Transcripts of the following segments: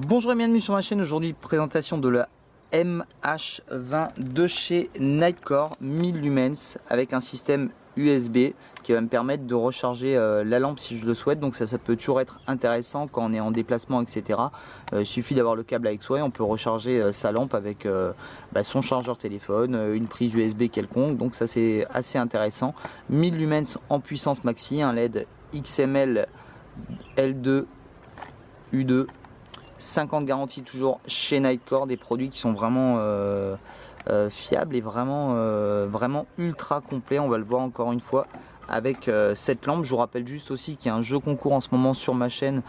Bonjour et bienvenue sur ma chaîne. Aujourd'hui, présentation de la MH20 de chez Nitecore 1000 lumens avec un système USB qui va me permettre de recharger la lampe si je le souhaite. Donc ça peut toujours être intéressant quand on est en déplacement, etc. Il suffit d'avoir le câble avec soi et on peut recharger sa lampe avec son chargeur téléphone, une prise USB quelconque. Donc ça c'est assez intéressant. 1000 lumens en puissance maxi, un LED XML L2 U2. 50 garanties toujours chez Nitecore, des produits qui sont vraiment fiables et vraiment ultra complets. On va le voir encore une fois avec cette lampe. Je vous rappelle juste aussi qu'il y a un jeu concours en ce moment sur ma chaîne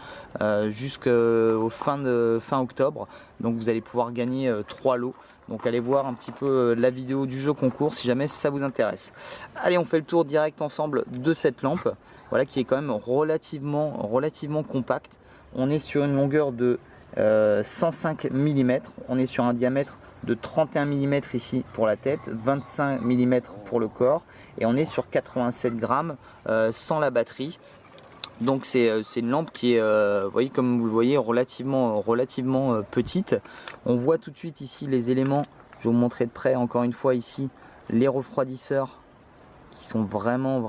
jusqu'au fin octobre. Donc vous allez pouvoir gagner 3 lots. Donc allez voir un petit peu la vidéo du jeu concours si jamais ça vous intéresse. Allez, on fait le tour direct ensemble de cette lampe, voilà, qui est quand même relativement compacte. On est sur une longueur de 105 mm, on est sur un diamètre de 31 mm ici pour la tête, 25 mm pour le corps, et on est sur 87 grammes sans la batterie. Donc c'est une lampe qui est, voyez, comme vous le voyez, relativement petite. On voit tout de suite ici les éléments, je vais vous montrer de près encore une fois ici, les refroidisseurs qui sont vraiment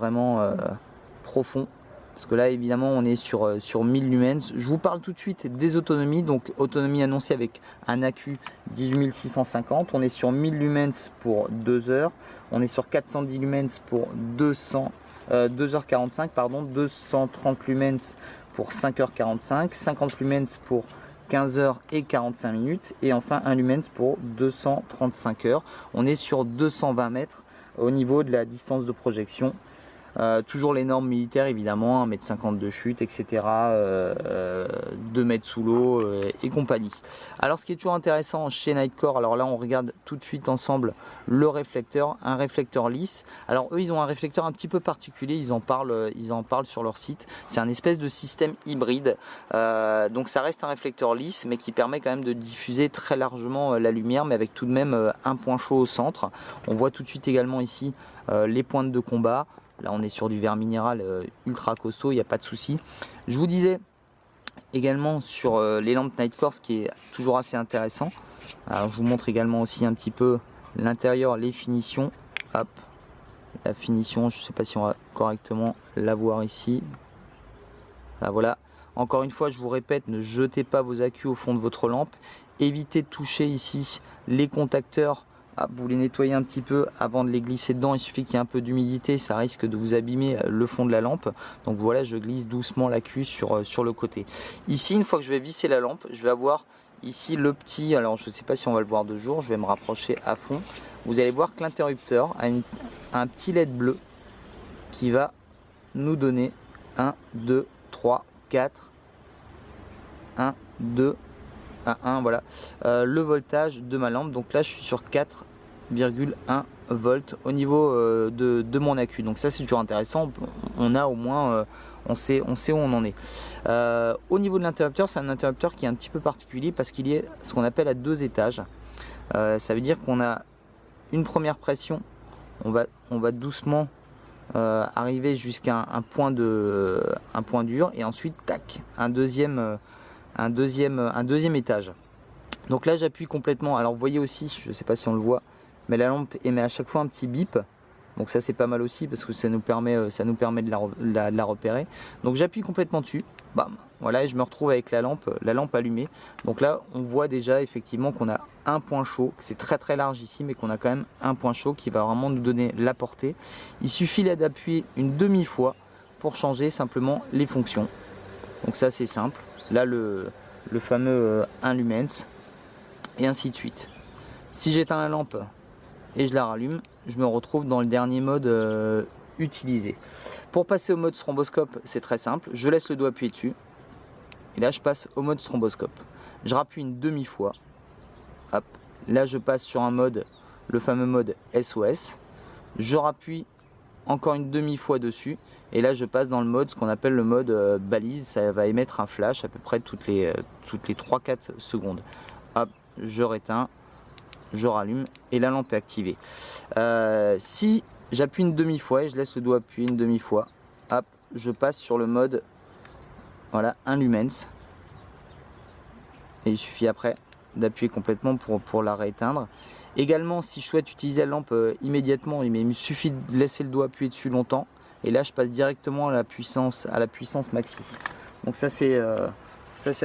profonds. Parce que là évidemment on est sur 1000 lumens. Je vous parle tout de suite des autonomies. Donc autonomie annoncée avec un accu 18650. On est sur 1000 lumens pour 2 heures. On est sur 410 lumens pour 2h45 pardon, 230 lumens pour 5h45, 50 lumens pour 15 heures et 45 minutes et enfin 1 lumens pour 235 heures. On est sur 220 mètres au niveau de la distance de projection. Toujours les normes militaires évidemment, 1,50 m de chute, etc. 2 mètres sous l'eau et compagnie. Alors ce qui est toujours intéressant chez Nitecore, alors là on regarde tout de suite ensemble le réflecteur, un réflecteur lisse. Alors eux ils ont un réflecteur un petit peu particulier, ils en parlent sur leur site. C'est un espèce de système hybride, donc ça reste un réflecteur lisse mais qui permet quand même de diffuser très largement la lumière, mais avec tout de même un point chaud au centre. On voit tout de suite également ici les pointes de combat. Là on est sur du verre minéral ultra costaud, il n'y a pas de souci. Je vous disais également sur les lampes Nitecore, ce qui est toujours assez intéressant. Alors je vous montre également aussi un petit peu l'intérieur, les finitions. Hop, la finition, je ne sais pas si on va correctement la voir ici. Là, voilà. Encore une fois, je vous répète, ne jetez pas vos accus au fond de votre lampe. Évitez de toucher ici les contacteurs. Vous les nettoyez un petit peu avant de les glisser dedans. Il suffit qu'il y ait un peu d'humidité, ça risque de vous abîmer le fond de la lampe. Donc voilà, je glisse doucement l'accu sur le côté. Ici, une fois que je vais visser la lampe, je vais avoir ici le petit, alors je ne sais pas si on va le voir de jour, je vais me rapprocher à fond. Vous allez voir que l'interrupteur a un petit LED bleu qui va nous donner 1, 2, 3, 4, 1, 2, 1, voilà, le voltage de ma lampe. Donc là je suis sur 4,1 volts au niveau de mon accu. Donc ça c'est toujours intéressant, on a au moins on sait où on en est. Au niveau de l'interrupteur, c'est un interrupteur qui est un petit peu particulier parce qu'il est ce qu'on appelle à 2 étages. Ça veut dire qu'on a une première pression, on va doucement arriver jusqu'à un point dur, et ensuite tac, un deuxième étage. Donc là j'appuie complètement. Alors vous voyez aussi, je ne sais pas si on le voit, mais la lampe émet à chaque fois un petit bip. Donc ça c'est pas mal aussi parce que ça nous permet de la repérer. Donc j'appuie complètement dessus, bam, voilà, et je me retrouve avec la lampe allumée. Donc là on voit déjà effectivement qu'on a un point chaud, que c'est très large ici, mais qu'on a quand même un point chaud qui va vraiment nous donner la portée. Il suffit là d'appuyer une demi-fois pour changer simplement les fonctions. Donc ça c'est simple. Là le fameux 1 lumens et ainsi de suite. Si j'éteins la lampe et je la rallume, je me retrouve dans le dernier mode utilisé. Pour passer au mode stromboscope, c'est très simple. Je laisse le doigt appuyé dessus et là je passe au mode stromboscope. Je rappuie une demi-fois. Hop. Là je passe sur un mode, le fameux mode SOS. Je rappuie encore une demi-fois dessus et là je passe dans le mode, ce qu'on appelle le mode balise. Ça va émettre un flash à peu près toutes les 3-4 secondes. Hop, je réteins, je rallume et la lampe est activée. Si j'appuie une demi-fois et je laisse le doigt appuyer une demi-fois, hop, je passe sur le mode, voilà, 1 lumens. Et il suffit après d'appuyer complètement pour la rééteindre. Également, si je souhaite utiliser la lampe immédiatement, il me suffit de laisser le doigt appuyer dessus longtemps. Et là, je passe directement à la puissance maxi. Donc ça, c'est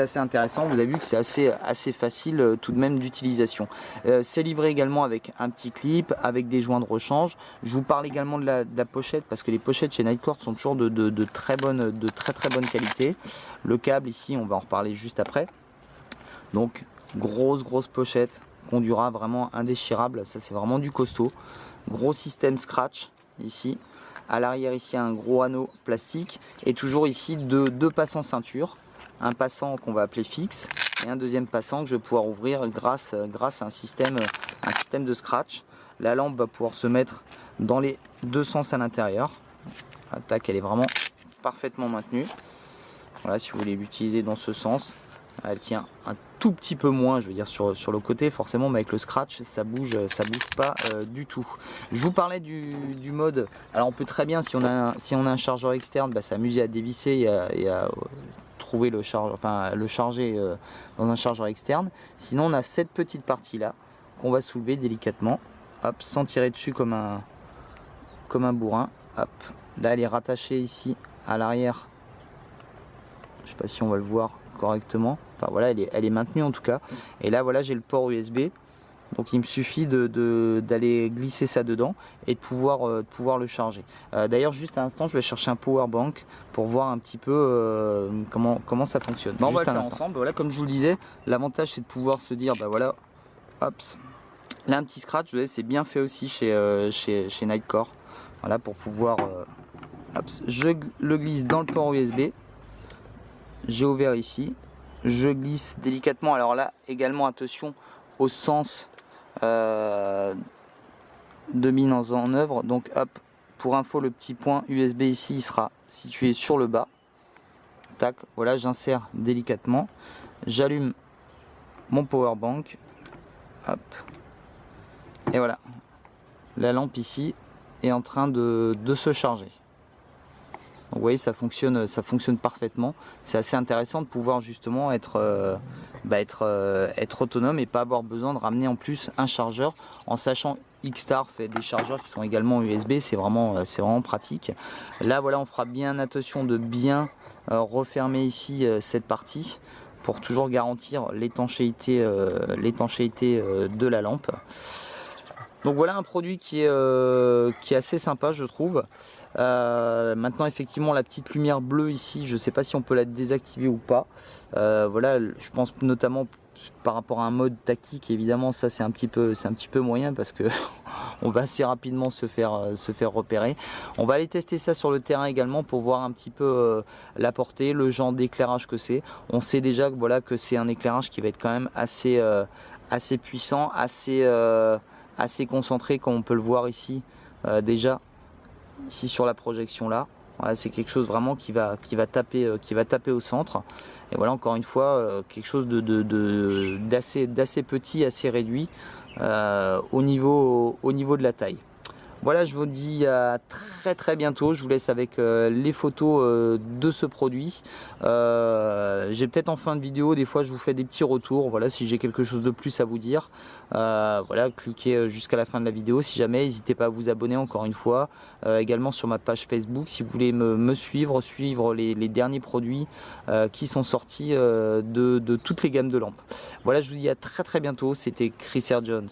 assez intéressant. Vous avez vu que c'est assez facile tout de même d'utilisation. C'est livré également avec un petit clip, avec des joints de rechange. Je vous parle également de la pochette, parce que les pochettes chez Nitecord sont toujours de très bonne qualité. Le câble ici, on va en reparler juste après. Donc grosse pochette, Condura, vraiment indéchirable, ça c'est vraiment du costaud. Gros système scratch ici, à l'arrière ici un gros anneau plastique, et toujours ici deux passants ceinture, un passant qu'on va appeler fixe, et un deuxième passant que je vais pouvoir ouvrir grâce à un système de scratch. La lampe va pouvoir se mettre dans les deux sens à l'intérieur. Tac, elle est vraiment parfaitement maintenue. Voilà, si vous voulez l'utiliser dans ce sens. Elle tient un tout petit peu moins, je veux dire sur le côté forcément, mais avec le scratch ça bouge pas du tout. Je vous parlais du mode. Alors on peut très bien, si on a un chargeur externe, s'amuser à dévisser et à trouver le charger dans un chargeur externe. Sinon on a cette petite partie là qu'on va soulever délicatement, hop, sans tirer dessus comme un bourrin. Hop, là elle est rattachée ici à l'arrière. Je sais pas si on va le voir correctement. Enfin voilà, elle est maintenue en tout cas. Et là voilà, j'ai le port USB. Donc il me suffit d'aller glisser ça dedans et de pouvoir le charger. D'ailleurs, juste à l'instant, je vais chercher un power bank pour voir un petit peu comment ça fonctionne. Bon, on va le faire ensemble. Voilà, comme je vous le disais, l'avantage c'est de pouvoir se dire, voilà, hop, là un petit scratch, c'est bien fait aussi chez Nitecord. Voilà, pour pouvoir, hop, je le glisse dans le port USB. J'ai ouvert ici, je glisse délicatement. Alors là également attention au sens de mise en œuvre. Donc hop, pour info, le petit point USB ici il sera situé sur le bas. Tac, voilà, j'insère délicatement, j'allume mon power bank, hop, et voilà, la lampe ici est en train de se charger. Donc, vous voyez, ça fonctionne parfaitement. C'est assez intéressant de pouvoir justement être autonome et pas avoir besoin de ramener en plus un chargeur, en sachant X-Star fait des chargeurs qui sont également USB. C'est vraiment pratique. Là voilà, on fera bien attention de bien refermer ici cette partie pour toujours garantir l'étanchéité de la lampe. Donc voilà un produit qui est assez sympa, je trouve. Maintenant effectivement la petite lumière bleue ici, je ne sais pas si on peut la désactiver ou pas. Voilà, je pense notamment par rapport à un mode tactique, évidemment ça c'est un petit peu moyen parce que on va assez rapidement se faire repérer. On va aller tester ça sur le terrain également pour voir un petit peu la portée, le genre d'éclairage que c'est. On sait déjà que voilà que c'est un éclairage qui va être quand même assez puissant, assez concentré, comme on peut le voir ici déjà ici sur la projection là. Voilà, c'est quelque chose vraiment qui va taper au centre. Et voilà, encore une fois, quelque chose d'assez petit, assez réduit au niveau de la taille. Voilà, je vous dis à très bientôt. Je vous laisse avec les photos de ce produit. J'ai peut-être en fin de vidéo, des fois je vous fais des petits retours. Voilà, si j'ai quelque chose de plus à vous dire. Voilà, cliquez jusqu'à la fin de la vidéo. Si jamais, n'hésitez pas à vous abonner encore une fois. Également sur ma page Facebook, si vous voulez me suivre les derniers produits qui sont sortis de toutes les gammes de lampes. Voilà, je vous dis à très bientôt. C'était Chris Air Jones.